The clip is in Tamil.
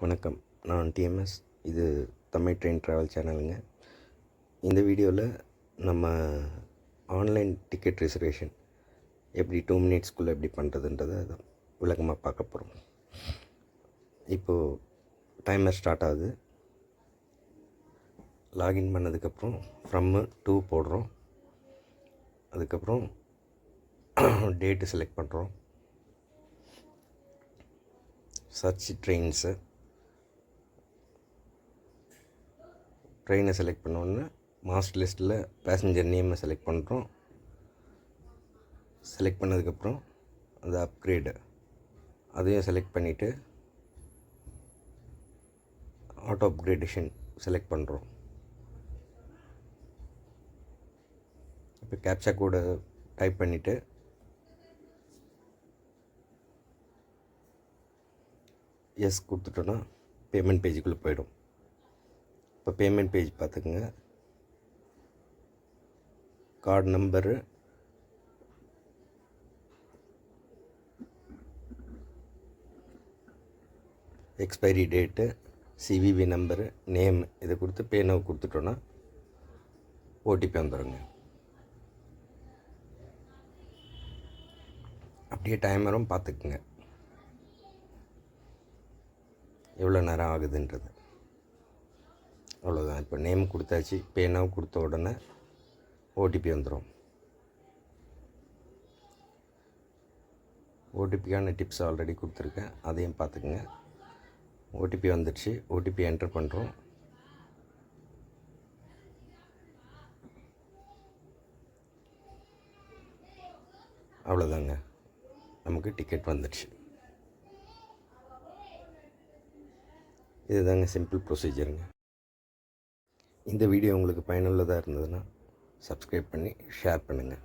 வணக்கம். நான் டிஎம்எஸ். இது தமிழ் ட்ரெயின் ட்ராவல் சேனலுங்க. இந்த வீடியோவில் நம்ம ஆன்லைன் டிக்கெட் ரிசர்வேஷன் எப்படி 2 மினிட்ஸ்க்குள்ளே எப்படி பண்ணுறதுன்றதை விளக்கமாக பார்க்க போகிறோம். இப்போது டைமர் ஸ்டார்ட் ஆகுது. லாகின் பண்ணதுக்கப்புறம் ஃப்ரம்மு டூ போடுறோம். அதுக்கப்புறம் டேட்டு செலக்ட் பண்ணுறோம். சர்ச் ட்ரெயின்ஸை செலக்ட் பண்ணோன்னே மாஸ்டர் லிஸ்ட்டில் பேசஞ்சர் நேமை செலக்ட் பண்ணுறோம். செலக்ட் பண்ணதுக்கப்புறம் அந்த அப்கிரேடு அதையும் செலக்ட் பண்ணிவிட்டு ஆட்டோ அப்கிரேடேஷன் செலக்ட் பண்ணுறோம். இப்போ கேப்சா கோடை டைப் பண்ணிவிட்டு எஸ் கொடுத்துட்டோன்னா பேமெண்ட் பேஜுக்குள்ளே போயிடும். இப்போ பேமெண்ட் பேஜ் பார்த்துக்குங்க. Card number, expiry date, CVV number, name இதை கொடுத்து பே நவ் கொடுத்துட்டோன்னா ஓடிபி வந்துடுங்க. அப்படியே டைமரும் பார்த்துக்குங்க எவ்வளோ நேரம் ஆகுதுன்றது. அவ்வளோதான். இப்போ நேம் கொடுத்தாச்சு. பே நவ் கொடுத்த உடனே ஓடிபி வந்துடும். ஓடிபிக்கான டிப்ஸ் ஆல்ரெடி கொடுத்துருக்கேன், அதையும் பார்த்துக்குங்க. ஓடிபி வந்துடுச்சு. ஓடிபி என்டர் பண்ணுறோம். அவ்வளோதாங்க, நமக்கு டிக்கெட் வந்துடுச்சு. இதுதாங்க சிம்பிள் ப்ரொசீஜருங்க. இந்த வீடியோ உங்களுக்கு பயனுள்ளதாக இருந்ததுன்னா சப்ஸ்கிரைப் பண்ணி ஷேர் பண்ணுங்கள்.